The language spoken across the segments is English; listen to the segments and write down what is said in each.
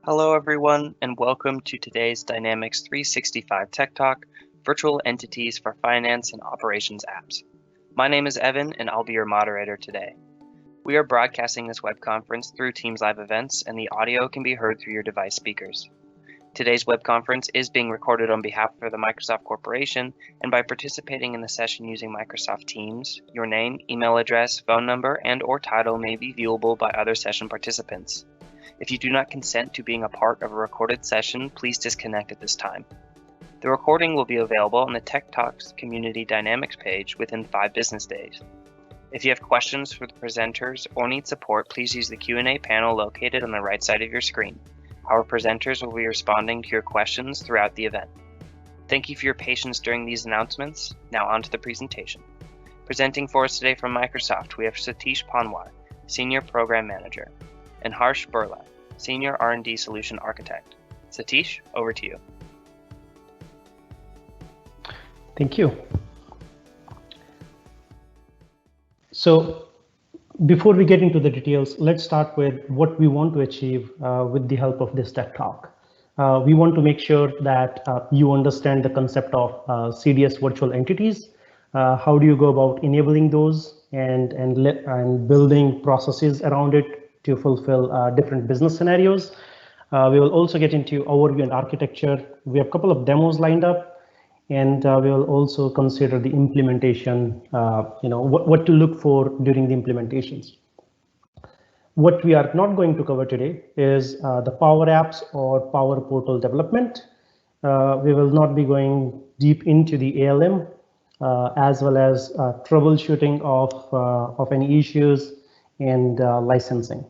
Hello everyone, and welcome to today's Dynamics 365 Tech Talk, Virtual Entities for Finance and Operations Apps. My name is Evan, and I'll be your moderator today. We are broadcasting this web conference through Teams Live Events, and the audio can be heard through your device speakers. Today's web conference is being recorded on behalf of the Microsoft Corporation, and by participating in the session using Microsoft Teams, your name, email address, phone number, and/or title may be viewable by other session participants. If you do not consent to being a part of a recorded session, please disconnect at this time. The recording will be available on the Tech Talks Community Dynamics page within 5 business days. If you have questions for the presenters or need support, please use the Q&A panel located on the right side of your screen. Our presenters will be responding to your questions throughout the event. Thank you for your patience during these announcements. Now on to the presentation. Presenting for us today from Microsoft, we have Satish Panwar, Senior Program Manager, and Harsh Burla, Senior R&D Solution Architect. Satish, over to you. Thank you. So before we get into the details, let's start with what we want to achieve with the help of this Tech Talk. We want to make sure that you understand the concept of CDS virtual entities. How do you go about enabling those and building processes around it to fulfill different business scenarios. We will also get into overview and architecture. We have a couple of demos lined up, and we will also consider the implementation, what to look for during the implementations. What we are not going to cover today is the Power Apps or Power Portal development. We will not be going deep into the ALM, as well as troubleshooting of any issues and licensing.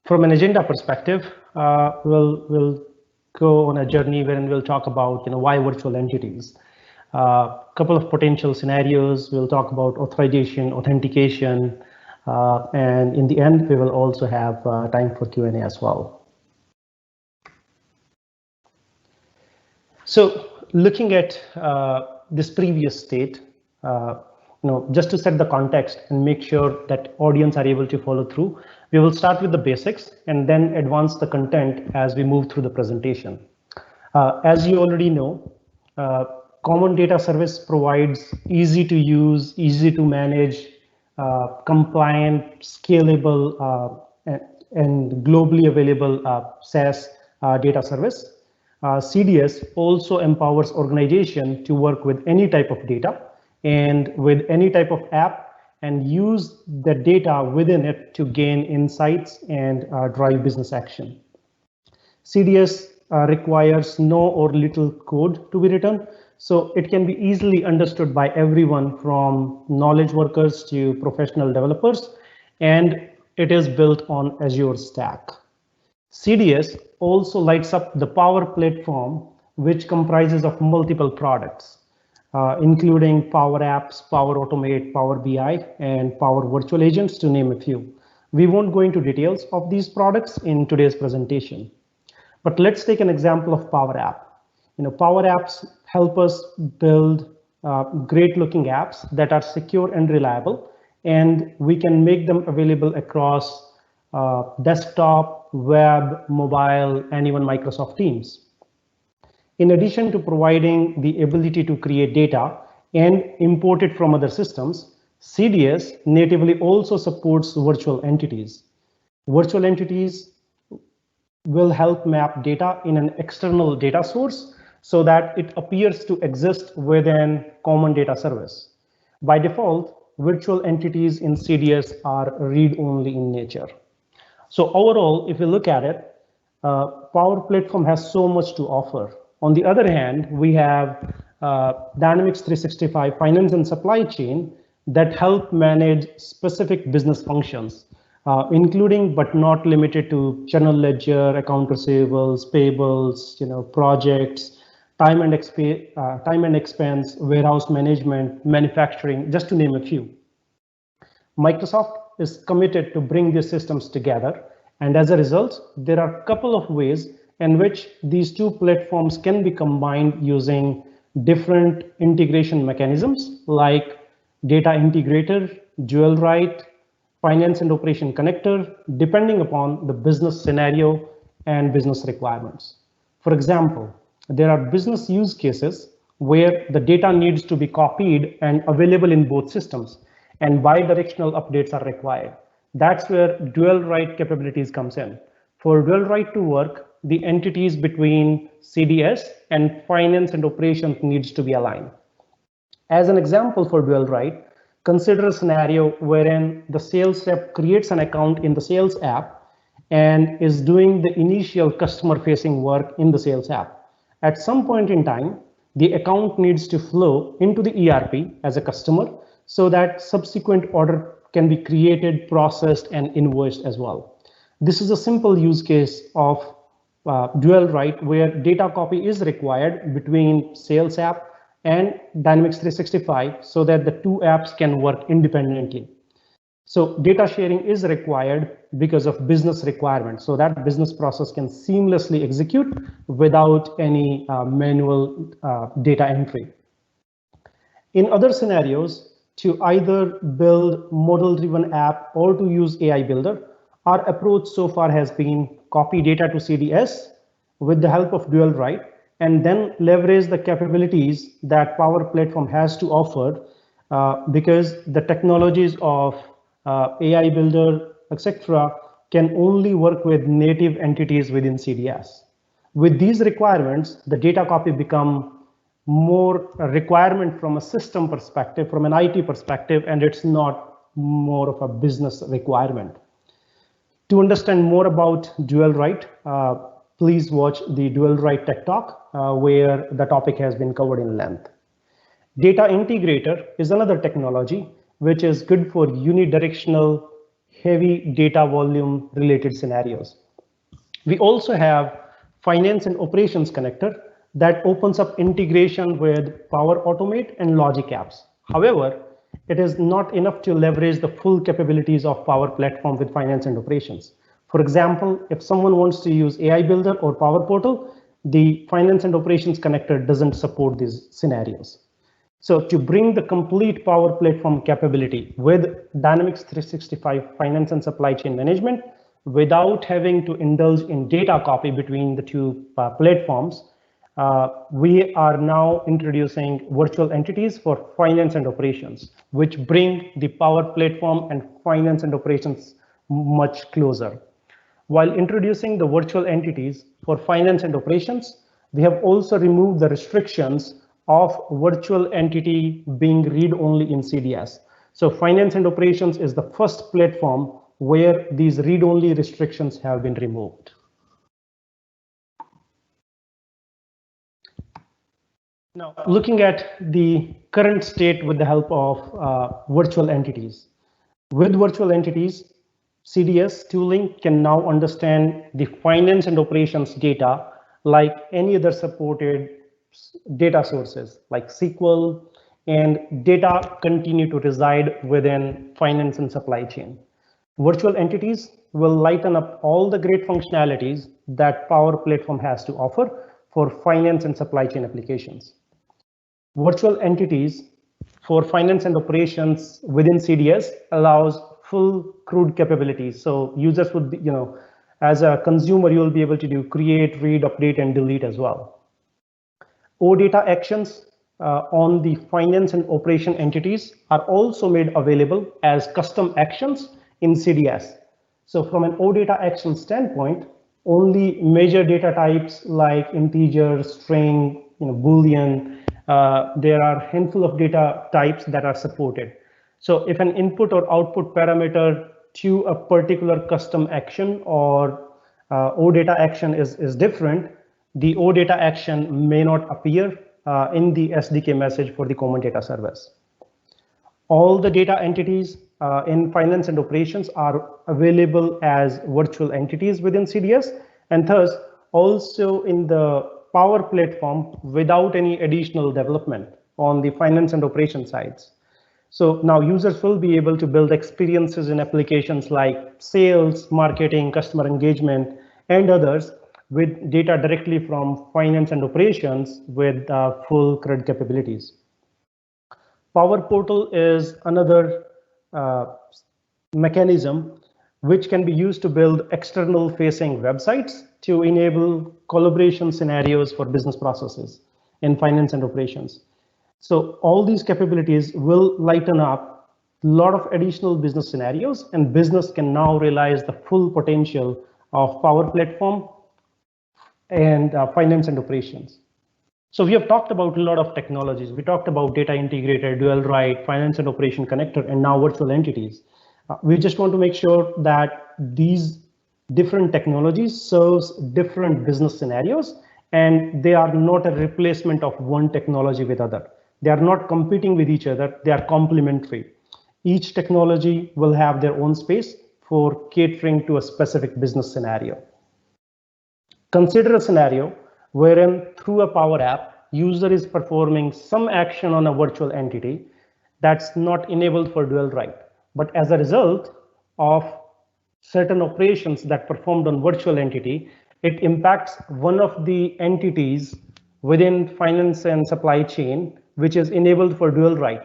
From an agenda perspective, we'll go on a journey wherein we'll talk about why virtual entities. Couple of potential scenarios. We'll talk about authorization, authentication, and in the end, we will also have time for Q&A as well. So, looking at this previous state, just to set the context and make sure that audience are able to follow through, we will start with the basics and then advance the content as we move through the presentation. As you already know, Common Data Service provides easy to use, easy to manage, compliant, scalable, and globally available SaaS data service. CDS also empowers organization to work with any type of data and with any type of app and use the data within it to gain insights and drive business action. CDS requires no or little code to be written, so it can be easily understood by everyone from knowledge workers to professional developers, and it is built on Azure Stack. CDS also lights up the Power Platform, which comprises of multiple products, including Power Apps, Power Automate, Power BI, and Power Virtual Agents, to name a few. We won't go into details of these products in today's presentation, but let's take an example of Power App. Power Apps help us build great looking apps that are secure and reliable, and we can make them available across desktop, web, mobile, and even Microsoft Teams. In addition to providing the ability to create data and import it from other systems, CDS natively also supports virtual entities. Virtual entities will help map data in an external data source so that it appears to exist within Common Data Service. By default, virtual entities in CDS are read-only in nature. So overall, if you look at it, Power Platform has so much to offer. On the other hand, we have Dynamics 365 Finance and Supply Chain that help manage specific business functions, including but not limited to general ledger, account receivables, payables, projects, time and expense, warehouse management, manufacturing, just to name a few. Microsoft is committed to bring these systems together, and as a result, there are a couple of ways in which these two platforms can be combined using different integration mechanisms like data integrator, dual write, finance and operation connector, depending upon the business scenario and business requirements. For example, there are business use cases where the data needs to be copied and available in both systems, and bidirectional updates are required. That's where dual write capabilities comes in. For dual write to work, the entities between CDS and finance and operations needs to be aligned. As an example for dual write, consider a scenario wherein the sales rep creates an account in the sales app and is doing the initial customer facing work in the sales app. At some point in time, the account needs to flow into the ERP as a customer so that subsequent order can be created, processed, and invoiced as well. This is a simple use case of dual write where data copy is required between sales app and Dynamics 365 so that the two apps can work independently. So data sharing is required because of business requirements, so that business process can seamlessly execute without any manual data entry. In other scenarios, to either build model-driven app or to use AI Builder, our approach so far has been copy data to CDS with the help of dual write, and then leverage the capabilities that Power Platform has to offer because the technologies of AI Builder, etc., can only work with native entities within CDS. With these requirements, the data copy become more a requirement from a system perspective, from an IT perspective, and it's not more of a business requirement. To understand more about dual write, please watch the dual write tech talk where the topic has been covered in length. Data integrator is another technology which is good for unidirectional heavy data volume related scenarios. We also have finance and operations connector that opens up integration with Power Automate and Logic apps. However, it is not enough to leverage the full capabilities of Power Platform with finance and operations. For example, if someone wants to use AI Builder or Power Portal, the finance and operations connector doesn't support these scenarios. So to bring the complete Power Platform capability with Dynamics 365 finance and supply chain management without having to indulge in data copy between the two platforms, we are now introducing virtual entities for finance and operations, which bring the Power Platform and finance and operations much closer. While introducing the virtual entities for finance and operations, we have also removed the restrictions of virtual entity being read-only in CDS. So finance and operations is the first platform where these read-only restrictions have been removed. Now, looking at the current state with the help of virtual entities. With virtual entities, CDS tooling can now understand the finance and operations data like any other supported data sources like SQL, and data continue to reside within finance and supply chain. Virtual entities will lighten up all the great functionalities that Power Platform has to offer for finance and supply chain applications. Virtual entities for finance and operations within CDS allows full CRUD capabilities. So users would be, as a consumer, you'll be able to do create, read, update, and delete as well. OData actions on the finance and operation entities are also made available as custom actions in CDS. So from an OData action standpoint, only major data types like integer, string, Boolean, there are a handful of data types that are supported. So if an input or output parameter to a particular custom action or OData action is different, the OData action may not appear in the SDK message for the common data service. All the data entities in finance and operations are available as virtual entities within CDS, and thus also in the Power Platform without any additional development on the finance and operation sides. So now users will be able to build experiences in applications like sales, marketing, customer engagement, and others with data directly from finance and operations with full CRUD capabilities. Power Portal is another mechanism which can be used to build external facing websites to enable collaboration scenarios for business processes in finance and operations. So all these capabilities will lighten up a lot of additional business scenarios, and business can now realize the full potential of Power Platform and finance and operations. So we have talked about a lot of technologies. We talked about data integrator, dual write, finance and operation connector, and now virtual entities. We just want to make sure that these different technologies serves different business scenarios, and they are not a replacement of one technology with other. They are not competing with each other. They are complementary. Each technology will have their own space for catering to a specific business scenario. Consider a scenario wherein through a Power App, user is performing some action on a virtual entity that's not enabled for dual write. But as a result of certain operations that performed on virtual entity, it impacts one of the entities within finance and supply chain, which is enabled for dual write.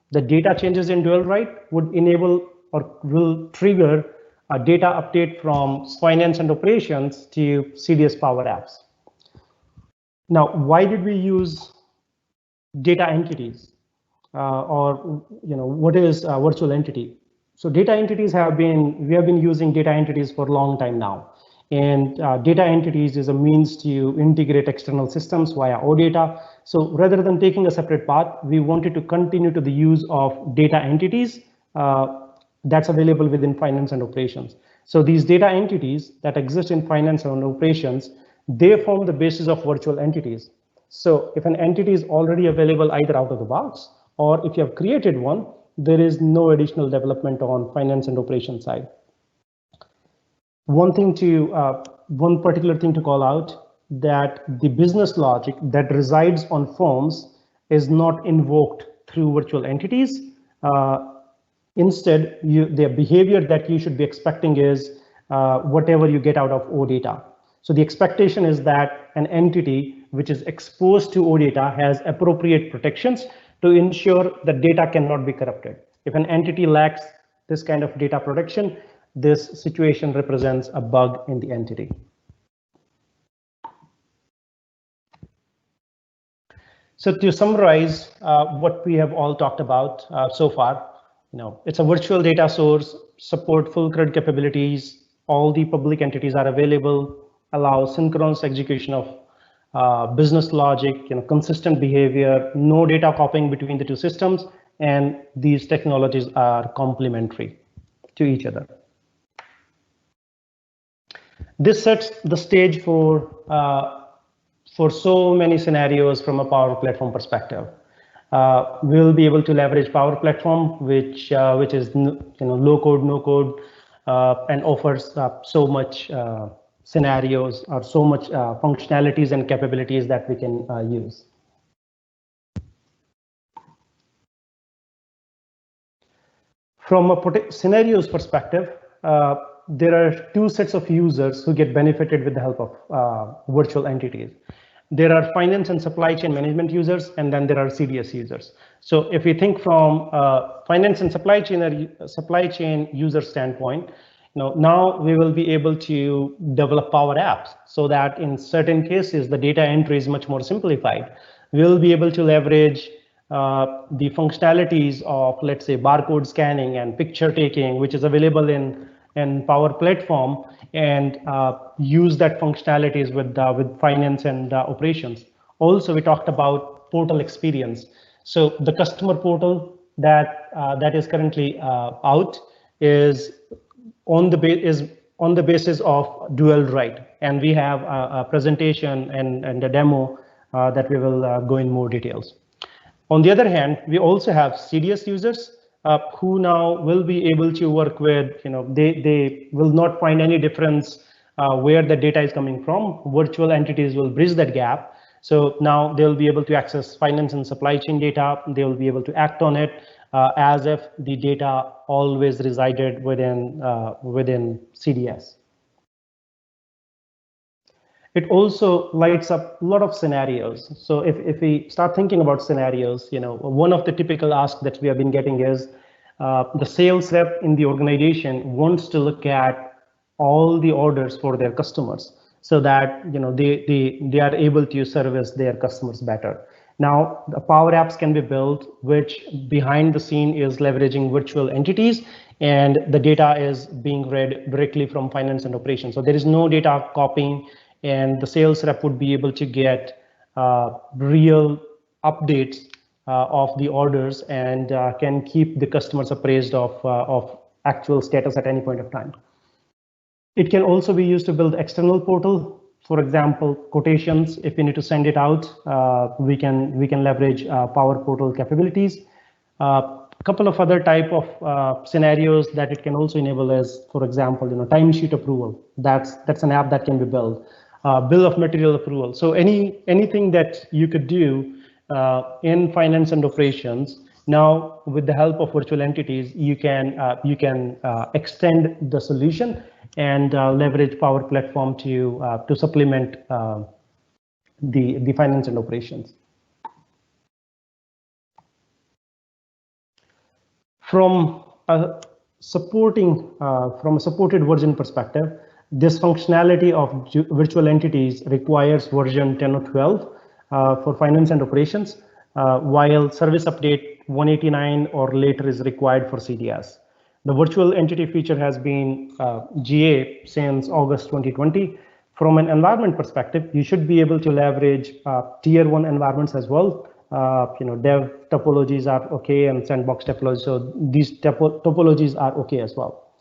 The data changes in dual write would enable or will trigger a data update from finance and operations to CDS Power Apps. Now, why did we use data entities? Or what is a virtual entity? So data entities we have been using data entities for a long time now. And data entities is a means to integrate external systems via OData. So rather than taking a separate path, we wanted to continue to the use of data entities that's available within finance and operations. So these data entities that exist in finance and operations, they form the basis of virtual entities. So if an entity is already available either out of the box, or if you have created one, there is no additional development on finance and operations side. One particular thing to call out, that the business logic that resides on forms is not invoked through virtual entities. Instead, the behavior that you should be expecting is whatever you get out of OData. So the expectation is that an entity which is exposed to OData has appropriate protections to ensure that data cannot be corrupted. If an entity lacks this kind of data protection, this situation represents a bug in the entity. So to summarize what we have all talked about so far, it's a virtual data source, support full CRUD capabilities, all the public entities are available, allow synchronous execution of business logic, consistent behavior, no data copying between the two systems, and these technologies are complementary to each other. This sets the stage for so many scenarios from a Power Platform perspective. We'll be able to leverage Power Platform, which is low code, no code, and offers so much scenarios or so much functionalities and capabilities that we can use. From a scenarios perspective, there are two sets of users who get benefited with the help of virtual entities. There are finance and supply chain management users, and then there are CDS users. So if we think from finance and supply chain user standpoint, now we will be able to develop Power Apps so that in certain cases, the data entry is much more simplified. We'll be able to leverage the functionalities of, let's say, barcode scanning and picture taking, which is available in Power Platform, and use that functionalities with finance and operations. Also, we talked about portal experience. So the customer portal that is currently out is on the basis of dual write, and we have a presentation and a demo that we will go in more details. On the other hand, we also have CDS users who now will be able to work with, they will not find any difference where the data is coming from. Virtual entities will bridge that gap. So now they'll be able to access finance and supply chain data. They will be able to act on it as if the data always resided within CDS. It also lights up a lot of scenarios. So if we start thinking about scenarios, one of the typical asks that we have been getting is, the sales rep in the organization wants to look at all the orders for their customers so that they are able to service their customers better. Now, the Power Apps can be built, which behind the scene is leveraging virtual entities, and the data is being read directly from finance and operations. So there is no data copying, and the sales rep would be able to get real updates of the orders and can keep the customers appraised of actual status at any point of time. It can also be used to build external portal. For example, quotations, if we need to send it out, we can leverage Power Portal capabilities. A couple of other type of scenarios that it can also enable is, for example, timesheet approval. That's an app that can be built. Bill of material approval. So anything that you could do in finance and operations. Now, with the help of virtual entities, you can extend the solution and leverage Power Platform to supplement the finance and operations. From a supported version perspective, this functionality of virtual entities requires version 10 or 12 for finance and operations, while service update 189 or later is required for CDS. The virtual entity feature has been GA since August 2020. From an environment perspective, you should be able to leverage tier 1 environments as well. Dev topologies are okay, and sandbox topologies. So these topologies are okay as well.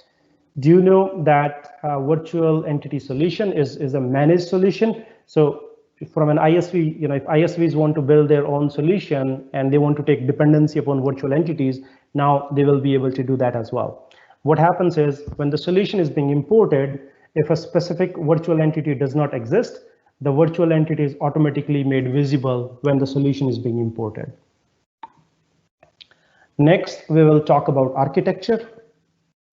Do you know that virtual entity solution is a managed solution? So from an ISV, if ISVs want to build their own solution and they want to take dependency upon virtual entities, now they will be able to do that as well. What happens is when the solution is being imported, if a specific virtual entity does not exist, the virtual entity is automatically made visible when the solution is being imported. Next, we will talk about architecture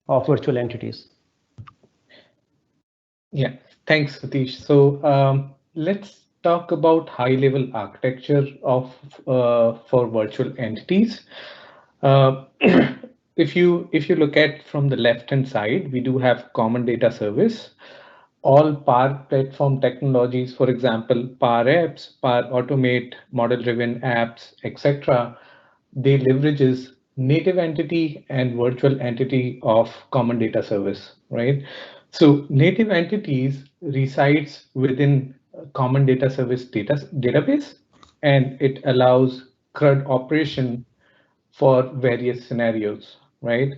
of virtual entities. Yeah, thanks, Satish. So let's talk about high-level architecture of for virtual entities. If you look at from the left-hand side, we do have common data service. All Power Platform technologies, for example, Power Apps, Power Automate, model-driven apps, etc., they leverages native entity and virtual entity of common data service, right? So native entities resides within common data service database, and it allows CRUD operation for various scenarios, right?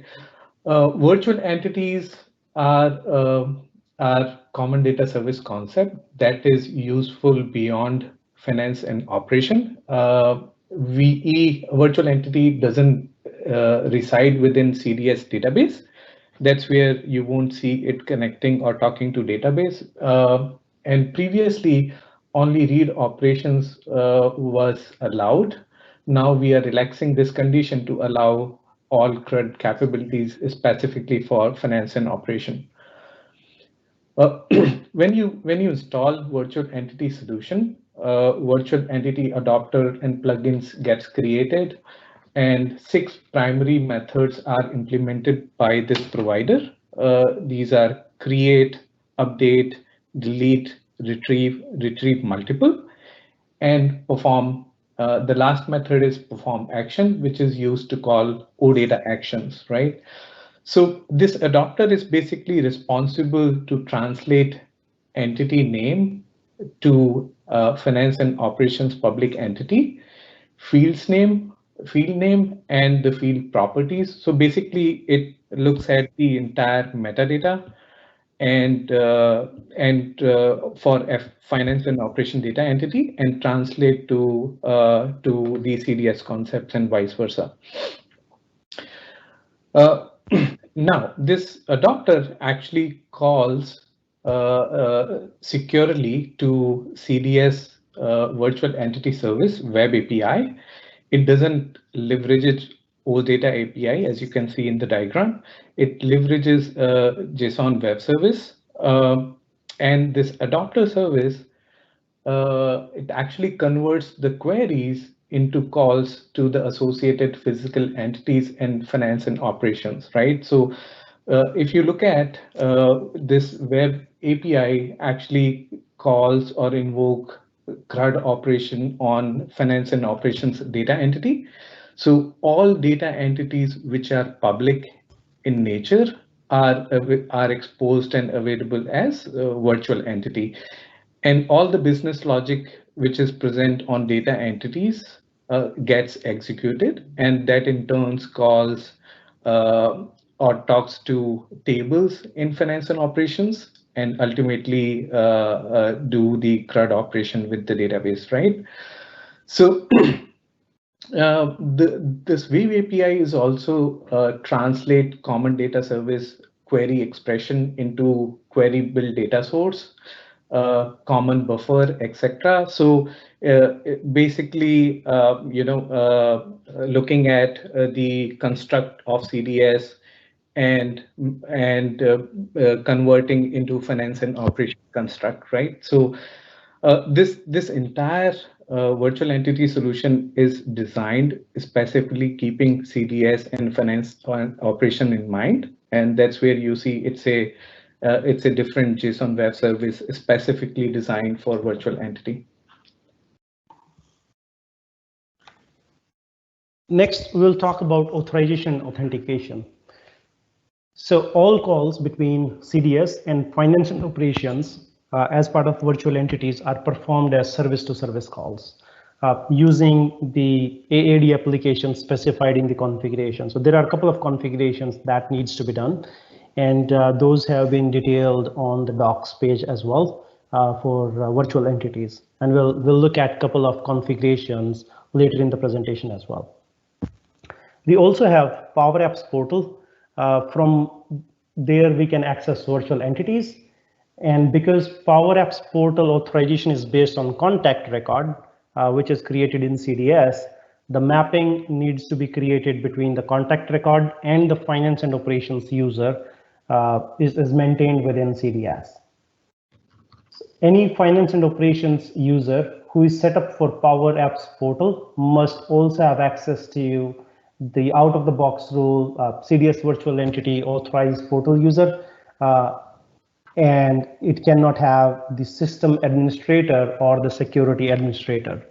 Virtual entities are common data service concept that is useful beyond finance and operation. VE virtual entity doesn't reside within CDS database. That's where you won't see it connecting or talking to database. And previously, only read operations was allowed. Now we are relaxing this condition to allow all CRUD capabilities specifically for finance and operation. When you install virtual entity solution, virtual entity adapter and plugins gets created, and 6 primary methods are implemented by this provider. These are create, update, delete, retrieve multiple, and perform. The last method is perform action, which is used to call OData actions, right? So this adapter is basically responsible to translate entity name to finance and operations public entity, field name, and the field properties. So basically, it looks at the entire metadata and for finance and operation data entity and translate to the CDS concepts and vice versa. Now, this adapter actually calls securely to CDS virtual entity service web API. It doesn't leverage OData API, as you can see in the diagram. It leverages JSON web service, and this adapter service it actually converts the queries into calls to the associated physical entities and finance and operations, right? So if you look at this web API actually calls or invoke CRUD operation on finance and operations data entity. So all data entities which are public in nature are exposed and available as a virtual entity. And all the business logic which is present on data entities gets executed, and that in turn calls or talks to tables in finance and operations, and ultimately do the CRUD operation with the database, right? So this Wave API is also translate common data service query expression into query build data source, common buffer, etc. So basically, looking at the construct of CDS and converting into finance and operation construct, right? So this entire virtual entity solution is designed specifically keeping CDS and finance operation in mind, and that's where you see it's a different JSON web service specifically designed for virtual entity. Next, we'll talk about authorization authentication. So all calls between CDS and finance and operations as part of virtual entities are performed as service-to-service calls using the AAD application specified in the configuration. So there are a couple of configurations that needs to be done, and those have been detailed on the docs page as well for virtual entities. And we'll look at a couple of configurations later in the presentation as well. We also have Power Apps portal. From there, we can access virtual entities. And because Power Apps portal authorization is based on contact record, which is created in CDS, the mapping needs to be created between the contact record and the finance and operations user is maintained within CDS. So any finance and operations user who is set up for Power Apps portal must also have access to the out-of-the-box rule CDS virtual entity authorized portal user, and it cannot have the system administrator or the security administrator.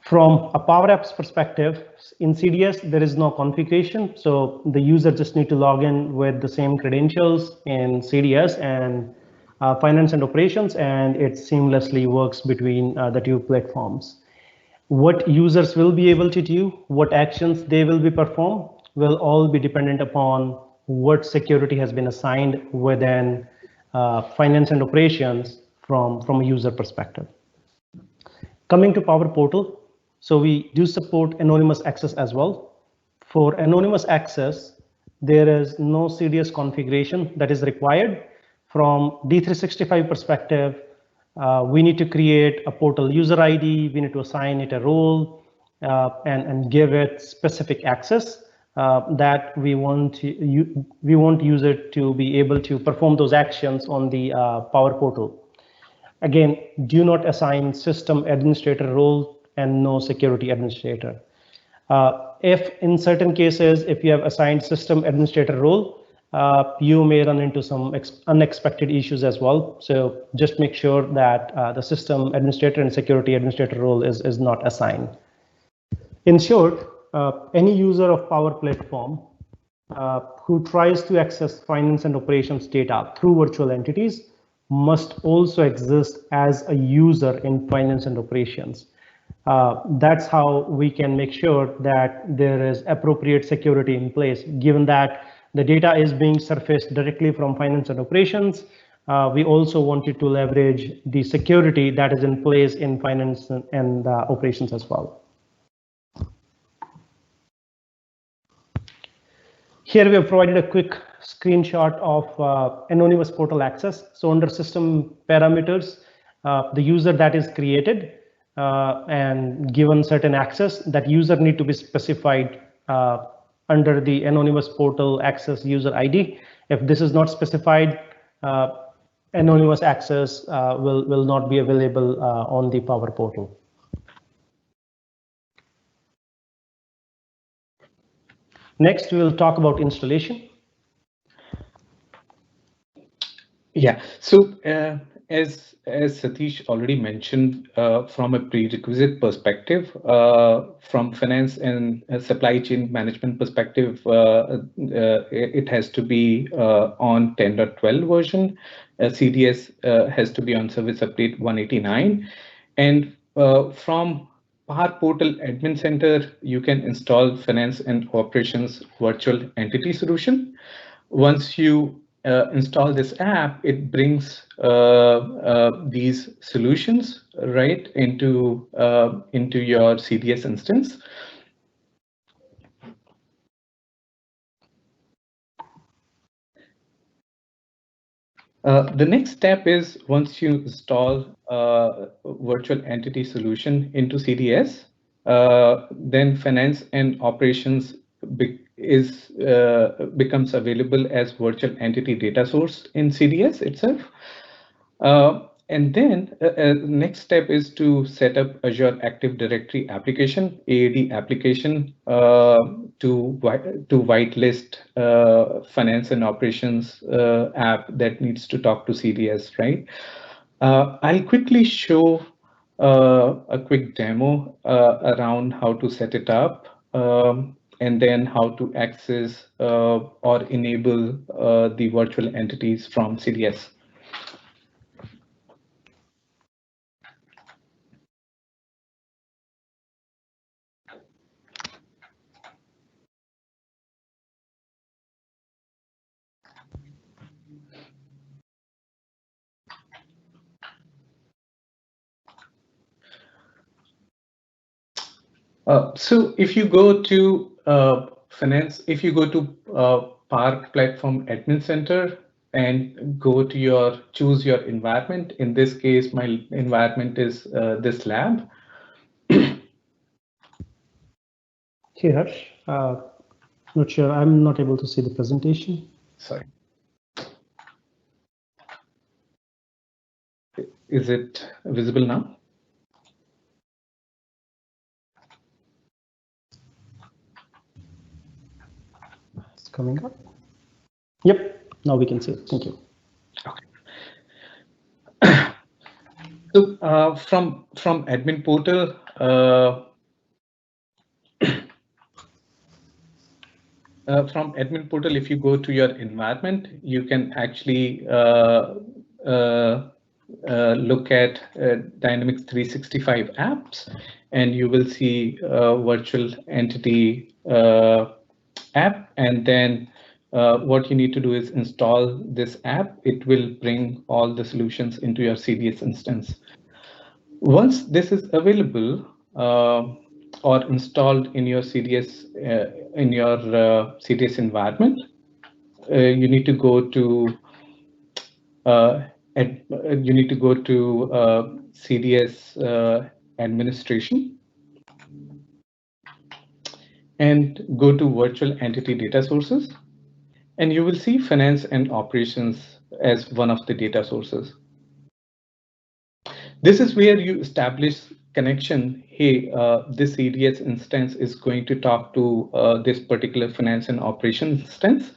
From a Power Apps perspective, in CDS, there is no configuration, so the user just need to log in with the same credentials in CDS and finance and operations, and it seamlessly works between the two platforms. What users will be able to do, what actions they will be performed, will all be dependent upon what security has been assigned within finance and operations from a user perspective. Coming to Power Portal, so we do support anonymous access as well. For anonymous access, there is no CDS configuration that is required. From D365 perspective, we need to create a portal user ID, we need to assign it a role and give it specific access that we want user to be able to perform those actions on the Power Portal. Again, do not assign system administrator role and no security administrator. If in certain cases, if you have assigned system administrator role, you may run into some unexpected issues as well. So just make sure that the system administrator and security administrator role is not assigned. In short, any user of Power Platform who tries to access finance and operations data through virtual entities must also exist as a user in finance and operations. That's how we can make sure that there is appropriate security in place, given that the data is being surfaced directly from finance and operations. We also wanted to leverage the security that is in place in finance and operations as well. Here we have provided a quick screenshot of anonymous portal access. So under system parameters, the user that is created and given certain access, that user need to be specified under the anonymous portal access user ID. If this is not specified, anonymous access will not be available on the Power Portal. Next, we will talk about installation. Yeah, so as Satish already mentioned, from a prerequisite perspective, from finance and supply chain management perspective, it has to be on 10.12 version. CDS has to be on service update 189. And from Power Portal Admin Center, you can install Finance and Operations Virtual Entity Solution. Once you install this app, it brings these solutions right into your CDS instance. The next step is once you install virtual entity solution into CDS, then finance and operations becomes available as virtual entity data source in CDS itself. And then next step is to set up Azure Active Directory application, AAD application, to whitelist finance and operations app that needs to talk to CDS, right? I'll quickly show a quick demo around how to set it up, and then how to access or enable the virtual entities from CDS. So if you go to finance, if you go to Power Platform Admin Center and go to choose your environment. In this case, my environment is this lab. Hey, Harsh, not sure. I'm not able to see the presentation. Sorry. Is it visible now? It's coming up. Yep, now we can see it. Thank you. Okay. So from admin portal, if you go to your environment, you can actually look at Dynamics 365 apps, and you will see virtual entity app, and then what you need to do is install this app. It will bring all the solutions into your CDS instance. Once this is available or installed in your CDS CDS environment, you need to go to CDS administration and go to virtual entity data sources, and you will see finance and operations as one of the data sources. This is where you establish connection. Hey, this CDS instance is going to talk to this particular finance and operations instance.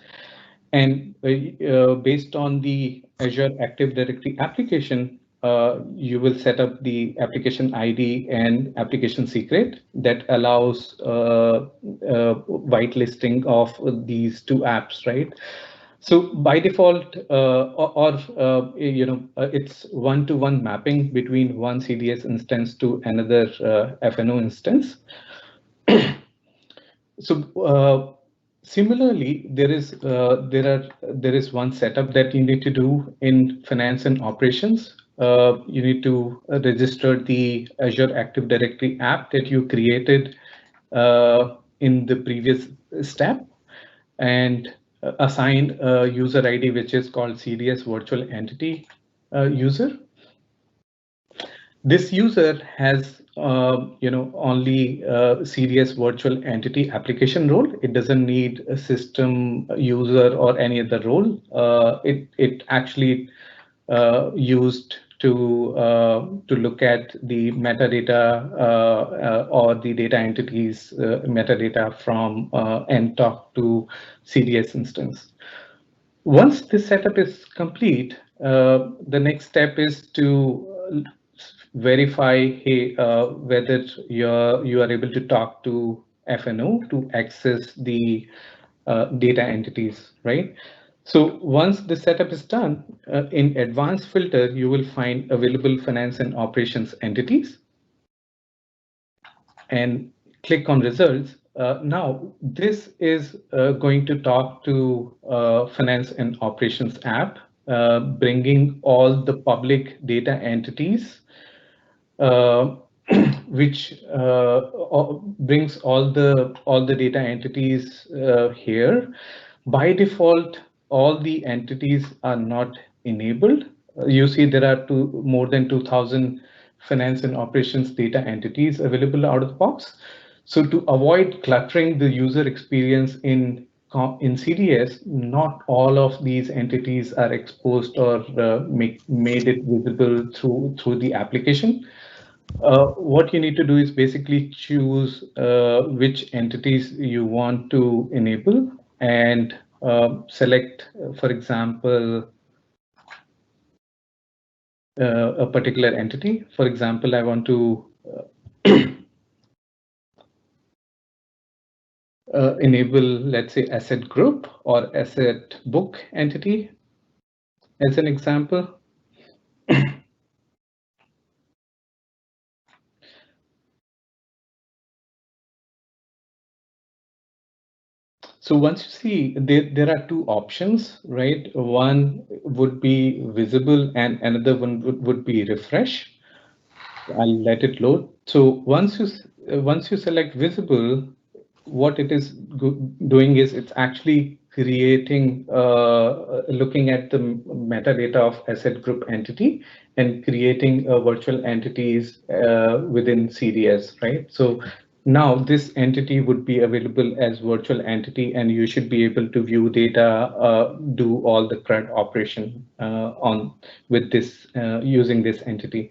And based on the Azure Active Directory application, you will set up the application ID and application secret that allows whitelisting of these two apps, right? So by default, it's one-to-one mapping between one CDS instance to another FNO instance. So similarly, there is one setup that you need to do in finance and operations. You need to register the Azure Active Directory app that you created in the previous step, and assign a user ID which is called CDS Virtual Entity user. This user has only CDS virtual entity application role. It doesn't need a system user or any other role. It actually used to look at the metadata or the data entities metadata from ntalk to CDS instance. Once this setup is complete, the next step is to verify whether you are able to talk to FNO to access the data entities, right? So once the setup is done, in advanced filter, you will find available finance and operations entities and click on results. Now, this is going to talk to finance and operations app, bringing all the public data entities, which brings all the data entities here. By default, all the entities are not enabled. You see there are more than 2,000 finance and operations data entities available out of the box. So to avoid cluttering the user experience in CDS, not all of these entities are exposed or made it visible through the application. What you need to do is basically choose which entities you want to enable and select, for example, a particular entity. For example, I want to enable, let's say, asset group or asset book entity as an example. So once you see there are two options, right? One would be visible and another one would be refresh. I'll let it load. So once you select visible, what it is doing is it's actually creating, looking at the metadata of asset group entity and creating virtual entities within CDS, right? So now this entity would be available as virtual entity, and you should be able to view data, do all the CRUD operation with this using this entity.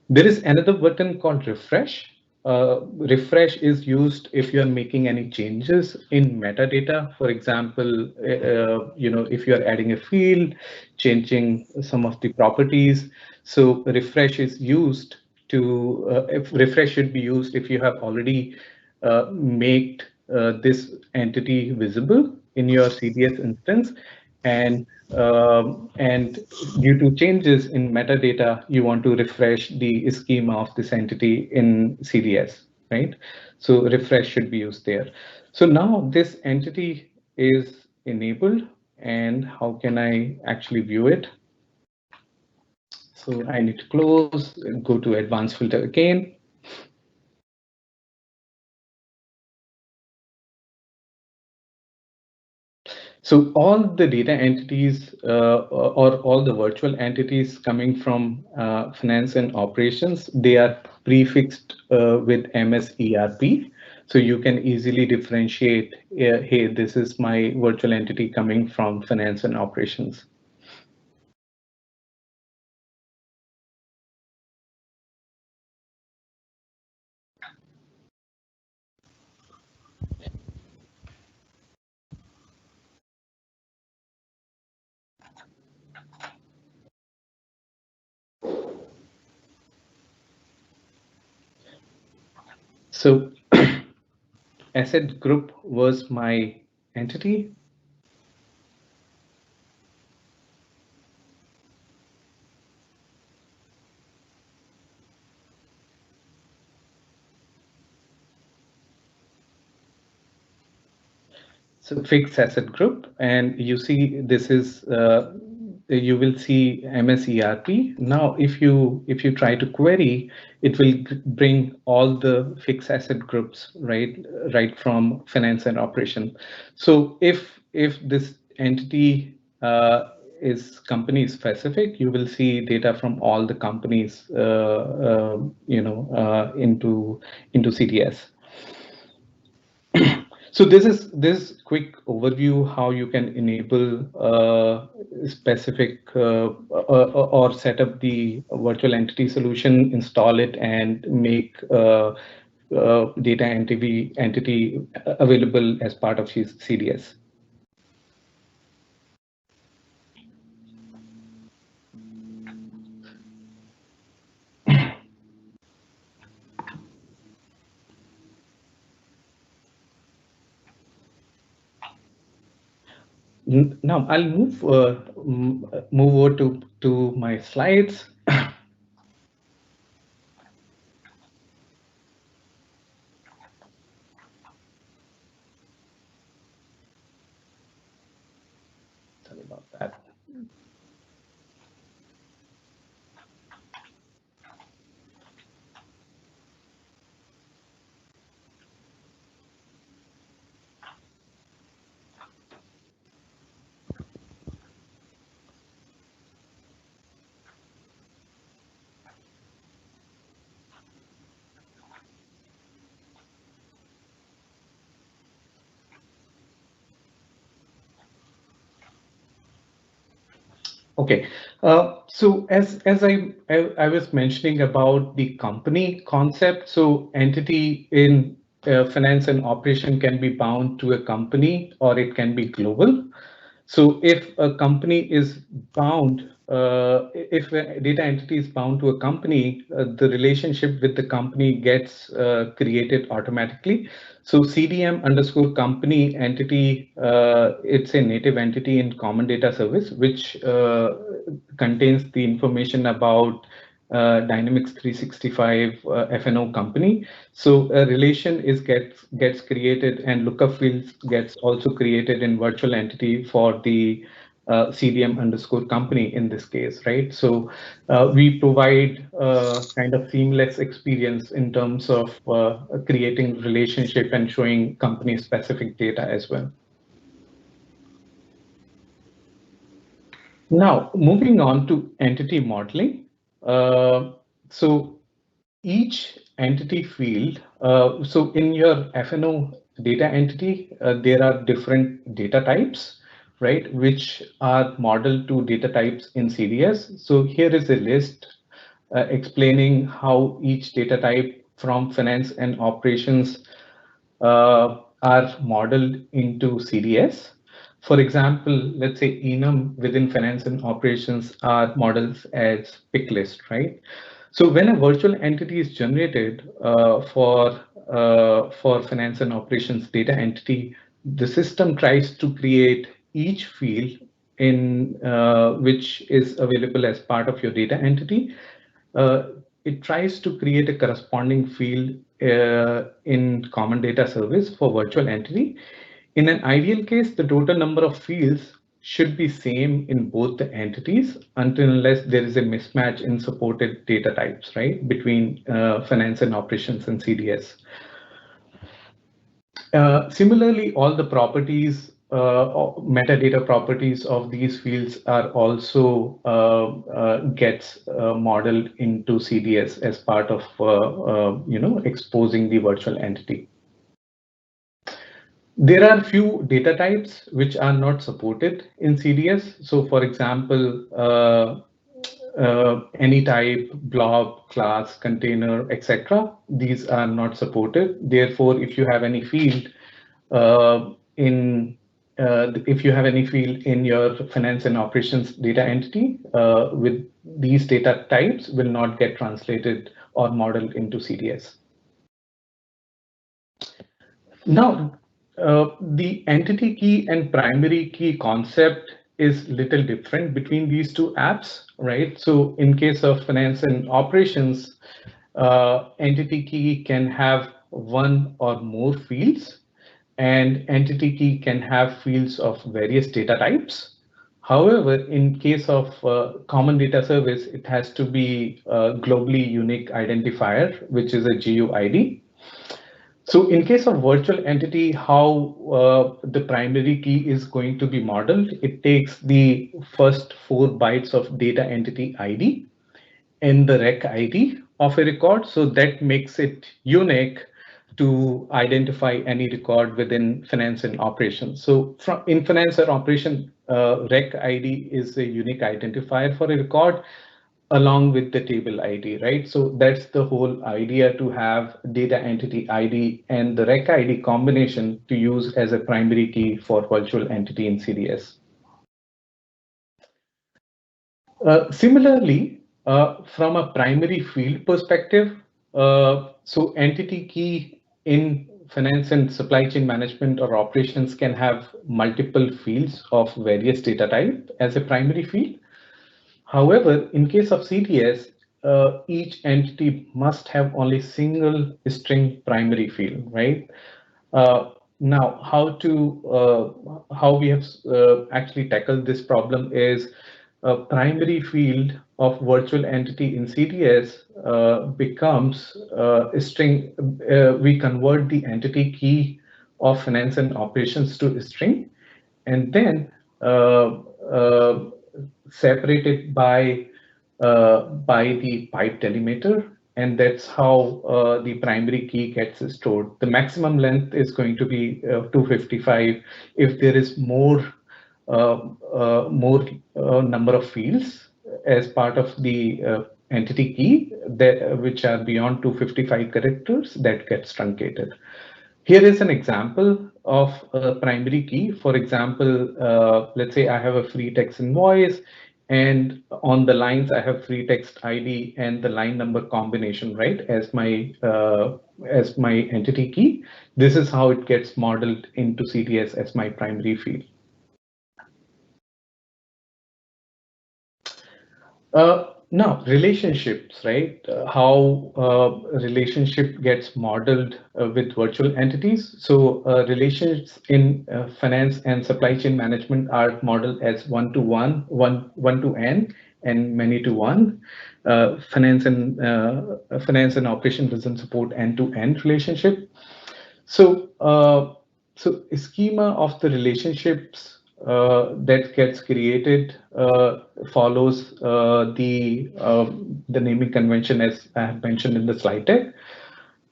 There is another button called refresh. Refresh is used if you're making any changes in metadata. For example, if you're adding a field, changing some of the properties. So refresh is used if refresh should be used if you have already made this entity visible in your CDS instance, and due to changes in metadata, you want to refresh the schema of this entity in CDS, right? So refresh should be used there. So now this entity is enabled, and how can I actually view it? So I need to close and go to advanced filter again. So all the data entities or all the virtual entities coming from finance and operations, they are prefixed with MS ERP. So you can easily differentiate, hey, this is my virtual entity coming from finance and operations. So asset group was my entity. So fixed asset group, and you see this is you will see MS ERP. Now, if you try to query, it will bring all the fixed asset groups right from finance and operation. So if this entity is company specific, you will see data from all the companies into CDS. So this quick overview how you can enable specific or set up the virtual entity solution, install it, and make data entity available as part of CDS. Now I'll move over to my slides. Sorry about that. Okay, so as I was mentioning about the company concept, so entity in finance and operation can be bound to a company or it can be global. So if a company is bound, if a data entity is bound to a company, the relationship with the company gets created automatically. So CDM underscore company entity, it's a native entity in Common Data Service, which contains the information about Dynamics 365 FNO company. So a relation gets created and lookup fields gets also created in virtual entity for the CDM underscore company in this case, right? So we provide kind of seamless experience in terms of creating relationship and showing company specific data as well. Now, moving on to entity modeling. So each entity field, so in your FNO data entity, there are different data types, right, which are modeled to data types in CDS. So here is a list explaining how each data type from finance and operations are modeled into CDS. For example, let's say enum within finance and operations are modeled as pick list, right? So when a virtual entity is generated for finance and operations data entity, the system tries to create each field in which is available as part of your data entity. It tries to create a corresponding field in Common Data Service for virtual entity. In an ideal case, the total number of fields should be same in both the entities until unless there is a mismatch in supported data types, right, between finance and operations and CDS. Similarly, all the properties, metadata properties of these fields are also gets modeled into CDS as part of exposing the virtual entity. There are few data types which are not supported in CDS. So, for example, any type, blob, class, container, etc. These are not supported. Therefore, if you have any field if you have any field in your finance and operations data entity with these data types will not get translated or modeled into CDS. Now, the entity key and primary key concept is little different between these two apps, right? So in case of finance and operations, entity key can have one or more fields, and entity key can have fields of various data types. However, in case of common data service, it has to be a globally unique identifier, which is a GUID. So in case of virtual entity, how the primary key is going to be modeled, it takes the first 4 bytes of data entity ID and the rec ID of a record. So that makes it unique to identify any record within finance and operations. So in finance or operation, rec ID is a unique identifier for a record along with the table ID, right? So that's the whole idea, to have data entity ID and the rec ID combination to use as a primary key for virtual entity in CDS. Similarly, from a primary field perspective, so entity key in finance and supply chain management or operations can have multiple fields of various data type as a primary field. However, in case of CDS, each entity must have only single string primary field, right? Now, how we have actually tackled this problem is a primary field of virtual entity in CDS becomes a string. We convert the entity key of finance and operations to a string, and then separated by the pipe delimiter, and that's how the primary key gets stored. The maximum length is going to be 255. If there is more number of fields as part of the entity key that which are beyond 255 characters, that gets truncated. Here is an example of a primary key. For example, let's say I have a free text invoice, and on the lines I have free text ID and the line number combination, right, as my entity key. This is how it gets modeled into CDS as my primary field. Now, relationships, right? How relationship gets modeled with virtual entities. So relations in finance and supply chain management are modeled as one-to-one, one-to-n, and many-to-one. Finance and operation doesn't support end-to-end relationship. So so a schema of the relationships that gets created follows the naming convention as I have mentioned in the slide deck,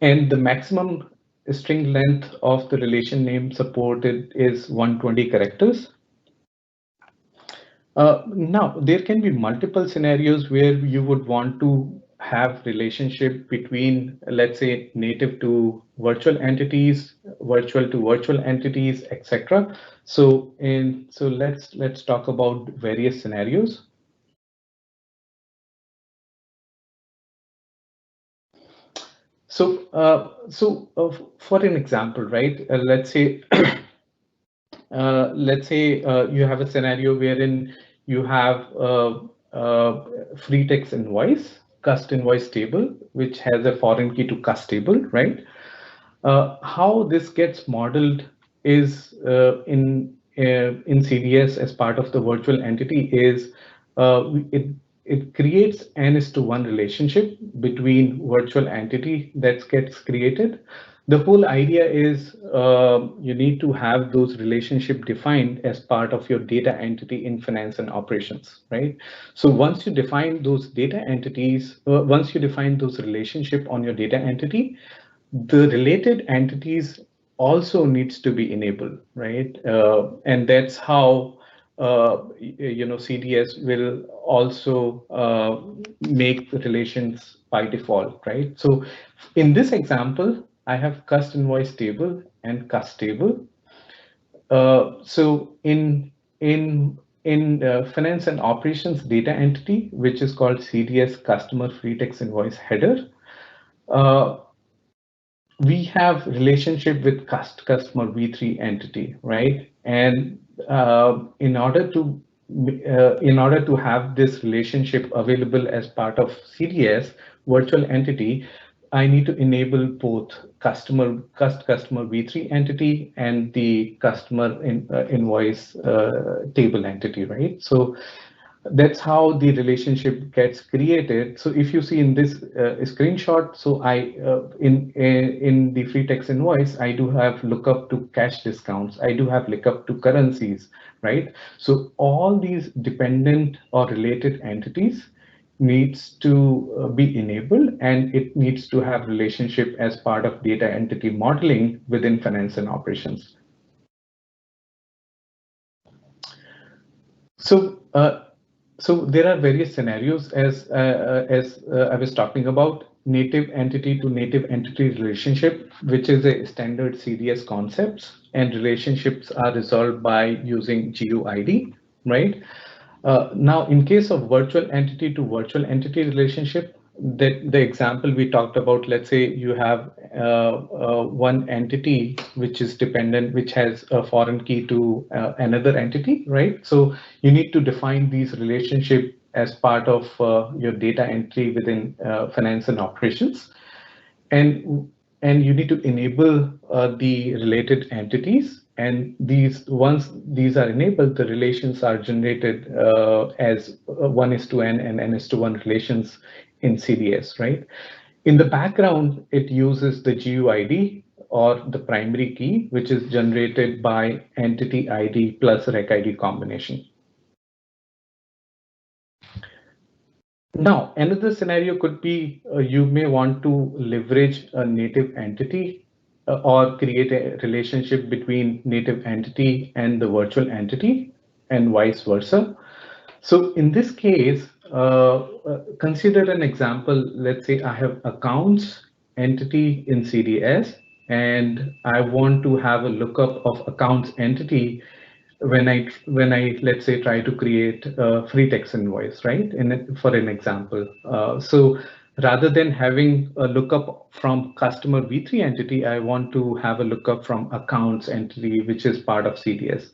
and the maximum string length of the relation name supported is 120 characters. Now, there can be multiple scenarios where you would want to have relationship between, let's say, native to virtual entities, virtual to virtual entities, etc. So let's talk about various scenarios. So for an example, right? Let's say you have a scenario wherein you have free text invoice, cust invoice table, which has a foreign key to cust table, right? How this gets modeled is in CDS as part of the virtual entity is it creates n:1 relationship between virtual entity that gets created. The whole idea is you need to have those relationship defined as part of your data entity in finance and operations, right? So once you define those data entities, once you define those relationship on your data entity, the related entities also needs to be enabled, right? And that's how CDS will also make the relations by default, right? So in this example, I have cust invoice table and cust table. So in finance and operations data entity, which is called CDS customer free text invoice header, we have relationship with customer v3 entity, right? And in order to have this relationship available as part of CDS virtual entity, I need to enable both customer v3 entity and the customer invoice table entity, right? So that's how the relationship gets created. So if you see in this screenshot, so in the free text invoice, I do have lookup to cash discounts. I do have lookup to currencies, right? So all these dependent or related entities needs to be enabled, and it needs to have relationship as part of data entity modeling within finance and operations. So, so there are various scenarios as I was talking about native entity to native entity relationship, which is a standard CDS concepts, and relationships are resolved by using GUID, right? Now, in case of virtual entity to virtual entity relationship, the example we talked about, let's say you have one entity which is dependent, which has a foreign key to another entity, right? So you need to define these relationship as part of your data entry within finance and operations. And you need to enable the related entities, and once these are enabled, the relations are generated as 1:n and n:1 relations in CDS, right? In the background, it uses the GUID or the primary key, which is generated by entity ID plus rec ID combination. Now, another scenario could be you may want to leverage a native entity or create a relationship between native entity and the virtual entity and vice versa. So in this case, consider an example. Let's say I have accounts entity in CDS, and I want to have a lookup of accounts entity when I let's say try to create a free text invoice, right? For an example, so rather than having a lookup from customer V3 entity, I want to have a lookup from accounts entity, which is part of CDS.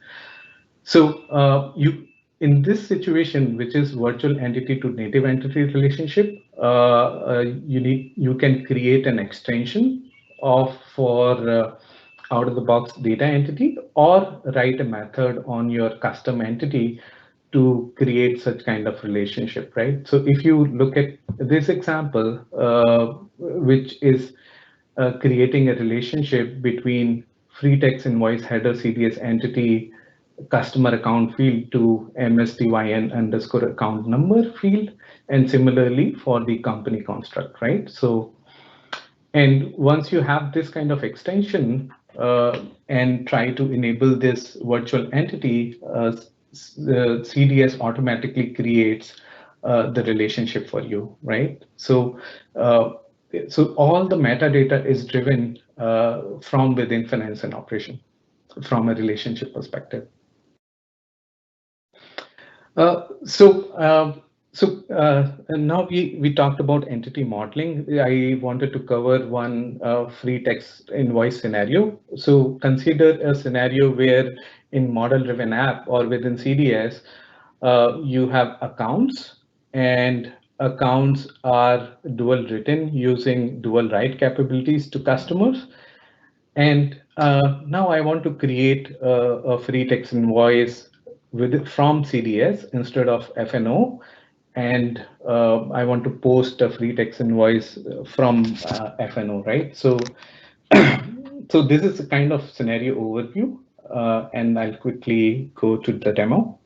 So you in this situation, which is virtual entity to native entity relationship, you can create an extension for out of the box data entity, or write a method on your custom entity to create such kind of relationship, right? So if you look at this example, which is creating a relationship between free text invoice header CDS entity customer account field to MSDYN underscore account number field, and similarly for the company construct, right? So, and once you have this kind of extension and try to enable this virtual entity, the CDS automatically creates the relationship for you, right? So, so all the metadata is driven from within finance and operation from a relationship perspective. Now we talked about entity modeling. I wanted to cover one free text invoice scenario. So consider a scenario where in model-driven app or within CDS, you have accounts, and accounts are dual written using dual write capabilities to customers. And now I want to create a free text invoice from CDS instead of FNO, and I want to post a free text invoice from FNO, right? So, so this is a kind of scenario overview, and I'll quickly go to the demo.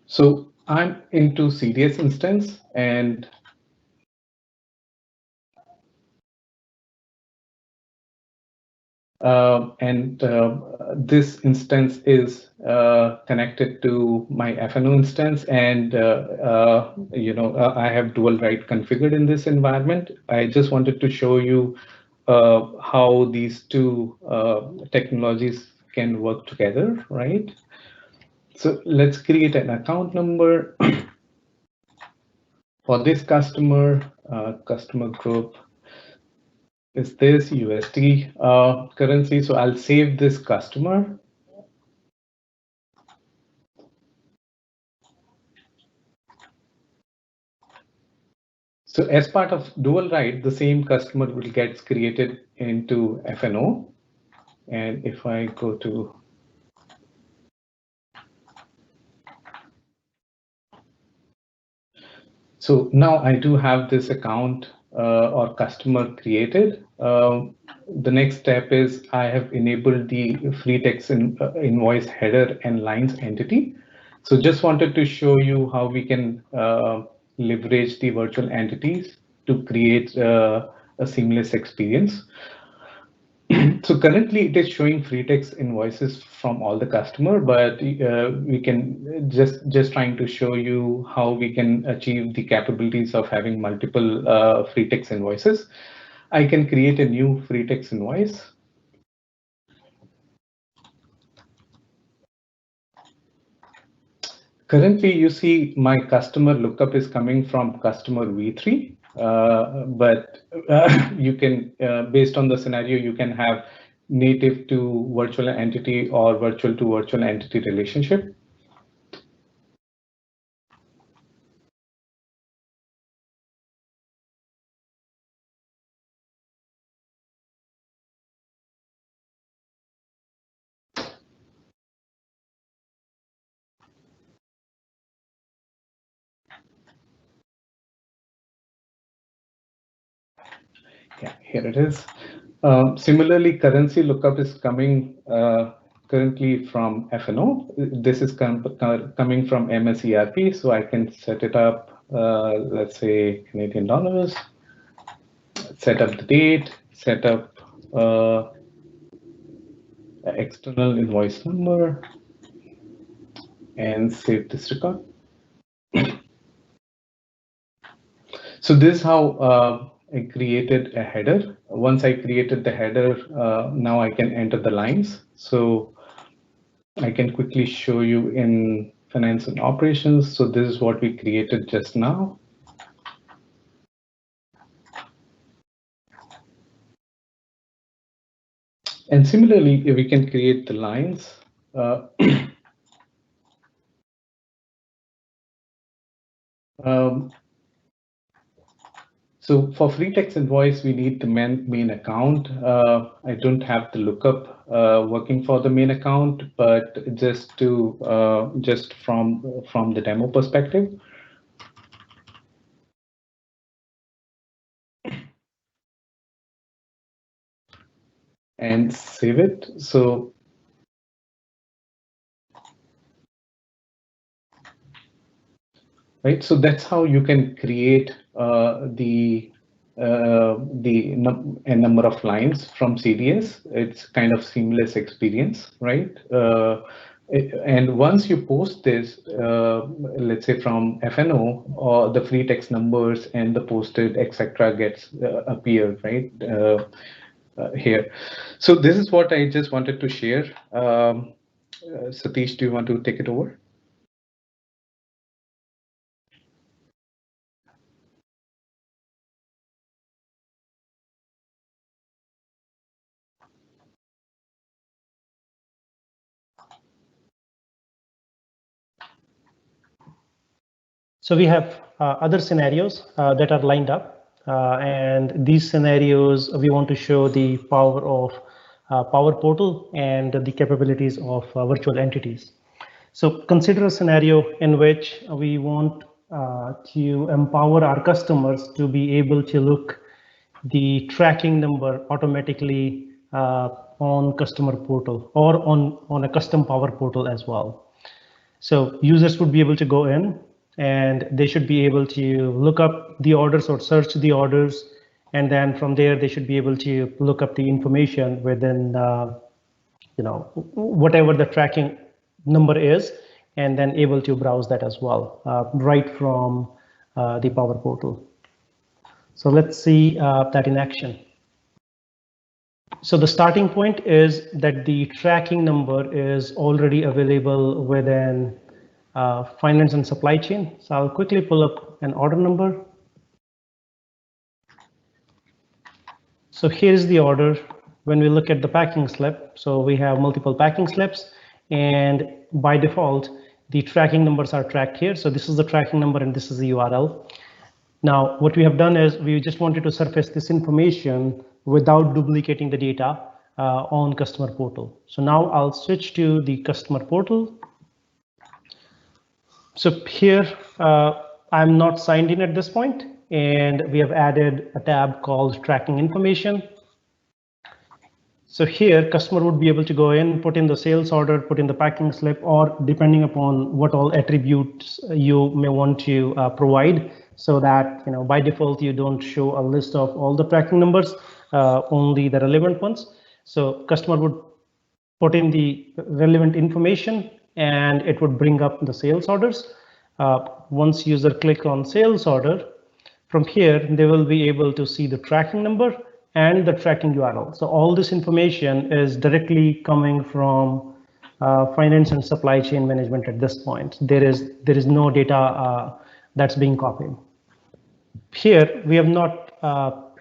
So I'm into CDS instance, and this instance is connected to my FNO instance, and I have dual write configured in this environment. I just wanted to show you how these two technologies can work together, right? So let's create an account number for this customer, customer group is this USD currency. So I'll save this customer. So as part of dual write, the same customer will get created into FNO. And if I go to, so now I do have this account or customer created. The next step is I have enabled the free text invoice header and lines entity. So just wanted to show you how we can leverage the virtual entities to create a seamless experience. So currently it is showing free text invoices from all the customer, but we can just trying to show you how we can achieve the capabilities of having multiple free text invoices. I can create a new free text invoice. Currently, you see my customer lookup is coming from customer V3, but you can, based on the scenario, you can have native to virtual entity or virtual to virtual entity relationship. Yeah, here it is. Similarly, currency lookup is coming currently from FNO. This is coming from MSERP, so I can set it up, let's say Canadian dollars, set up the date, set up external invoice number, and save this record. So this is how I created a header. Once I created the header, now I can enter the lines. So I can quickly show you in finance and operations. So this is what we created just now. And similarly, we can create the lines. So for free text invoice, we need the main account. I don't have the lookup working for the main account, but just to just from the demo perspective. And save it. So right, so that's how you can create a number of lines from CDS. It's kind of seamless experience, right? And once you post this, let's say from FNO, or the free text numbers and the posted, etc., gets appeared, right? Here. So this is what I just wanted to share. Satish, do you want to take it over? So we have other scenarios that are lined up, and these scenarios we want to show the power of Power Portal and the capabilities of virtual entities. So consider a scenario in which we want to empower our customers to be able to look the tracking number automatically on customer portal or on a custom Power Portal as well. So users would be able to go in and they should be able to look up the orders or search the orders. And then from there, they should be able to look up the information within, whatever the tracking number is, and then able to browse that as well, right from the Power Portal. So let's see that in action. So the starting point is that the tracking number is already available within finance and supply chain. So I'll quickly pull up an order number. So here's the order. When we look at the packing slip, so we have multiple packing slips, and by default, the tracking numbers are tracked here. So this is the tracking number and this is the URL. Now, what we have done is we just wanted to surface this information without duplicating the data on customer portal. So now I'll switch to the customer portal. So here, I'm not signed in at this point. and we have added a tab called tracking information. So here customer would be able to go in, put in the sales order, put in the packing slip, or depending upon what all attributes you may want to provide, so that by default you don't show a list of all the tracking numbers, only the relevant ones. So customer would put in the relevant information and it would bring up the sales orders. Once user click on sales order, from here they will be able to see the tracking number and the tracking URL. So all this information is directly coming from finance and supply chain management at this point. There is no data that's being copied. Here we have not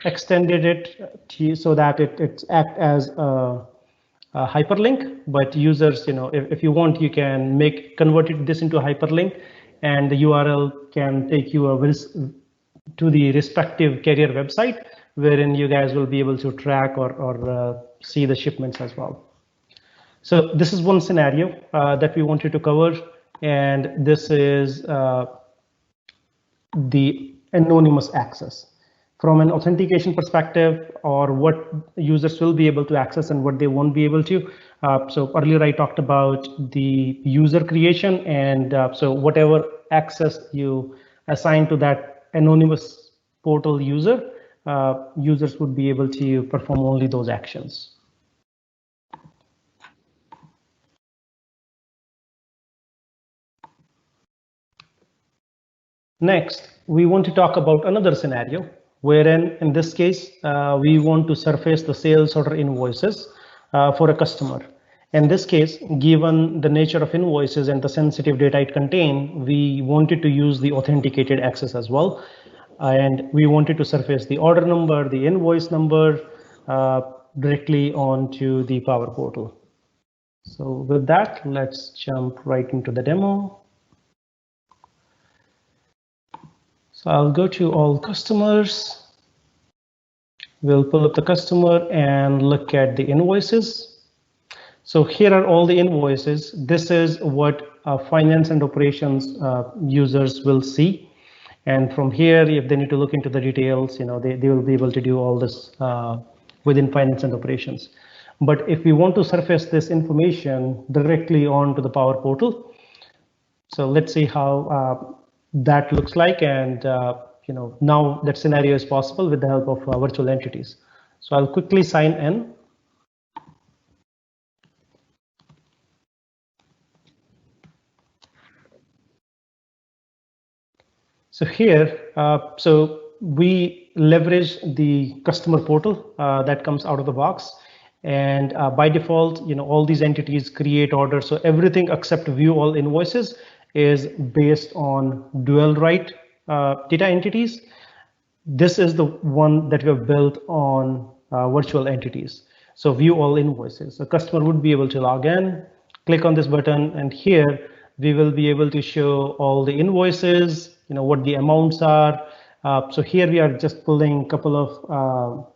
extended it so that it acts as a hyperlink, but users, if you want, you can convert this into a hyperlink, and the URL can take you to the respective carrier website, wherein you guys will be able to track or see the shipments as well. So this is one scenario that we wanted to cover, and this is the anonymous access. From an authentication perspective, or what users will be able to access and what they won't be able to. So earlier I talked about the user creation, and so whatever access you assign to that anonymous portal user, users would be able to perform only those actions. Next, we want to talk about another scenario, wherein in this case, we want to surface the sales order invoices for a customer. In this case, given the nature of invoices and the sensitive data it contains, we wanted to use the authenticated access as well. And we wanted to surface the order number, the invoice number directly onto the Power Portal. So with that, let's jump right into the demo. So I'll go to all customers. We'll pull up the customer and look at the invoices. So here are all the invoices. This is what finance and operations users will see. And from here, if they need to look into the details, they will be able to do all this within finance and operations. But if we want to surface this information directly onto the Power Portal, so let's see how that looks like, and now that scenario is possible with the help of virtual entities. So I'll quickly sign in. So here, so we leverage the customer portal that comes out of the box, and by default, all these entities create orders. So everything except view all invoices is based on dual right data entities. This is the one that we have built on virtual entities. So view all invoices. A customer would be able to log in, click on this button, and here we will be able to show all the invoices, what the amounts are. So here we are just pulling a couple of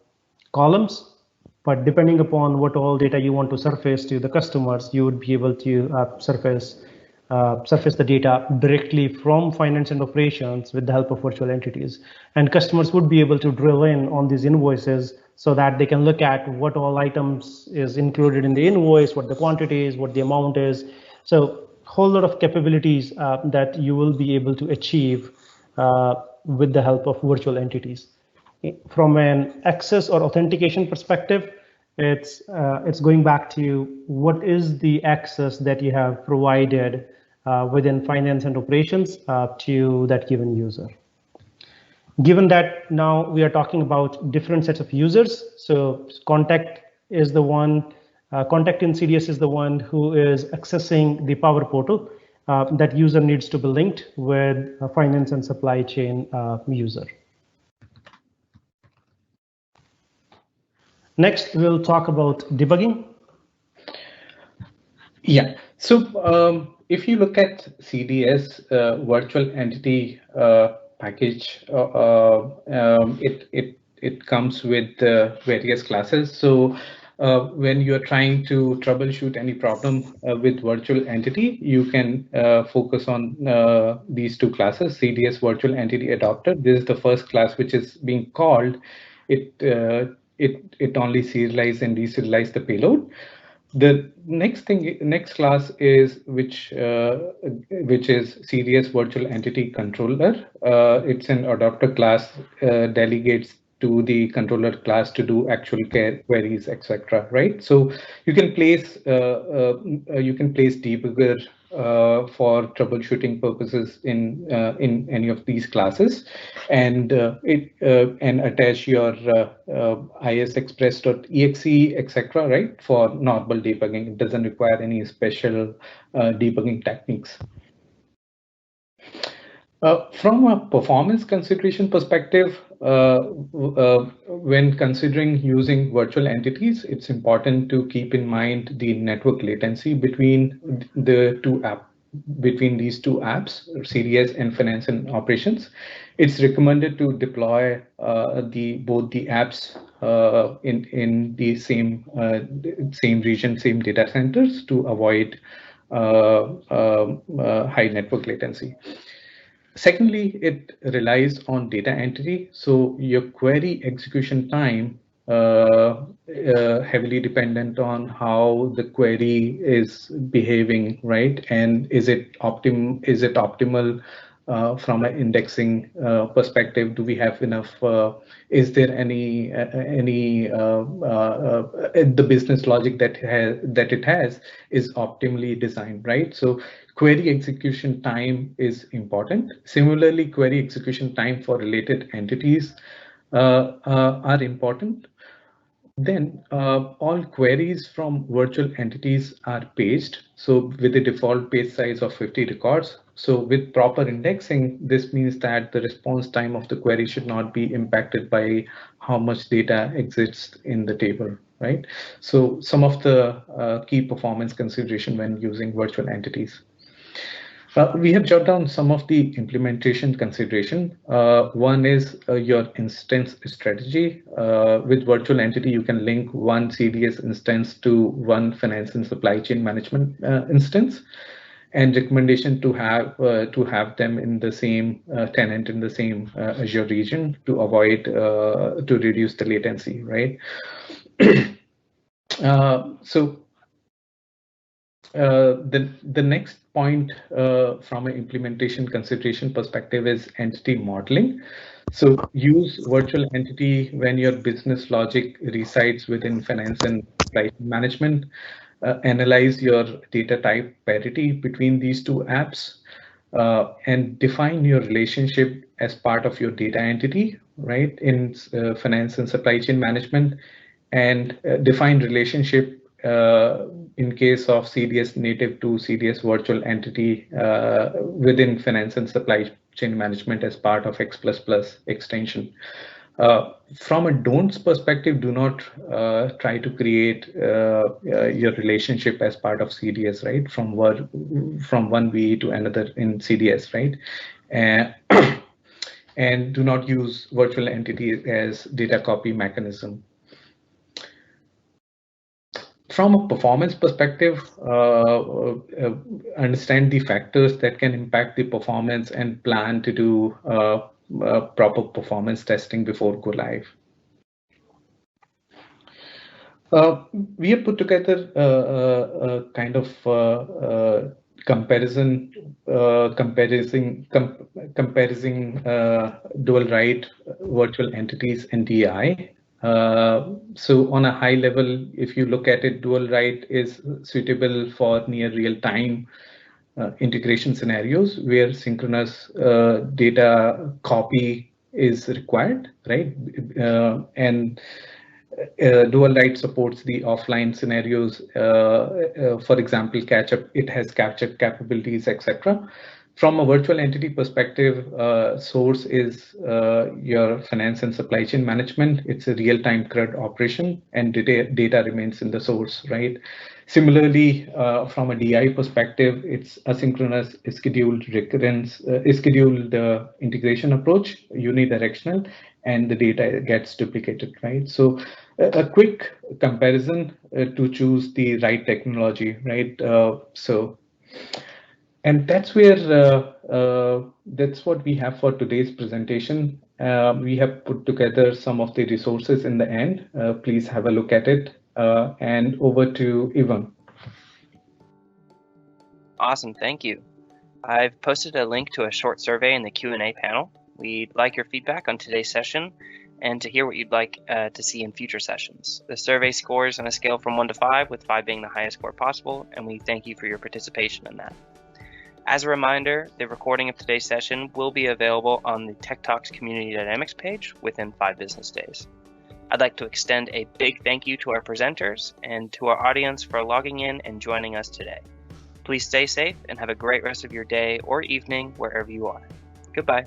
columns, but depending upon what all data you want to surface to the customers, you would be able to surface the data directly from finance and operations with the help of virtual entities. And customers would be able to drill in on these invoices so that they can look at what all items is included in the invoice, what the quantity is, what the amount is. So whole lot of capabilities that you will be able to achieve with the help of virtual entities. From an access or authentication perspective, it's going back to what is the access that you have provided within finance and operations to that given user. Given that now we are talking about different sets of users, so contact is the one, contact in CDS is the one who is accessing the Power Portal. That user needs to be linked with a finance and supply chain user. Next, we'll talk about debugging. Yeah, so if you look at CDS virtual entity package, it comes with various classes. So when you're trying to troubleshoot any problem with virtual entity, you can focus on these two classes, CDS virtual entity adapter. This is the first class which is being called. It only serialize and deserialize the payload. The next class is which is CDS virtual entity controller. It's an adapter class, delegates to the controller class to do actual queries, etc. Right? So you can place debugger for troubleshooting purposes in any of these classes, and attach your isexpress.exe, etc. Right, for normal debugging. It doesn't require any special debugging techniques. From a performance consideration perspective, when considering using virtual entities, it's important to keep in mind the network latency between these two apps, CDS and finance and operations. It's recommended to deploy both the apps in the same region, same data centers, to avoid high network latency. Secondly, it relies on data entity. So your query execution time heavily dependent on how the query is behaving, right? And is it optimal from an indexing perspective? Do we have enough? Is there any the business logic that it has is optimally designed, right? So query execution time is important. Similarly, query execution time for related entities are important. Then all queries from virtual entities are paged, so with a default page size of 50 records. So with proper indexing, this means that the response time of the query should not be impacted by how much data exists in the table, right? So some of the key performance consideration when using virtual entities. We have jotted down some of the implementation consideration. One is your instance strategy. With virtual entity, you can link one CDS instance to one finance and supply chain management instance, and recommendation to have them in the same tenant in the same Azure region to avoid to reduce the latency, right? The next point from an implementation consideration perspective is entity modeling. So use virtual entity when your business logic resides within finance and supply chain management. Analyze your data type parity between these two apps, and define your relationship as part of your data entity, right, in finance and supply chain management, and define relationship in case of CDS native to CDS virtual entity within finance and supply chain management as part of X++ extension. From a don'ts perspective, do not try to create your relationship as part of CDS, right? From one VE to another in CDS, right? And do not use virtual entity as data copy mechanism. From a performance perspective, understand the factors that can impact the performance and plan to do proper performance testing before go live. We have put together a kind of comparing dual write virtual entities and DI. So on a high level, if you look at it, dual write is suitable for near real-time integration scenarios where synchronous data copy is required, right? And dual write supports the offline scenarios. For example, it has capture capabilities, etc. From a virtual entity perspective, source is your finance and supply chain management. It's a real-time CRUD operation, and data remains in the source, right? Similarly, from a DI perspective, it's asynchronous scheduled recurrence, scheduled integration approach, unidirectional, and the data gets duplicated, right? So a quick comparison to choose the right technology, right? And that's where that's what we have for today's presentation. We have put together some of the resources in the end. Please have a look at it. And over to Ivan. Awesome, thank you. I've posted a link to a short survey in the Q&A panel. We'd like your feedback on today's session and to hear what you'd like to see in future sessions. The survey scores on a scale from 1 to 5, with 5 being the highest score possible, and we thank you for your participation in that. As a reminder, the recording of today's session will be available on the TechTalk's Community Dynamics page within 5 business days. I'd like to extend a big thank you to our presenters and to our audience for logging in and joining us today. Please stay safe and have a great rest of your day or evening wherever you are. Goodbye.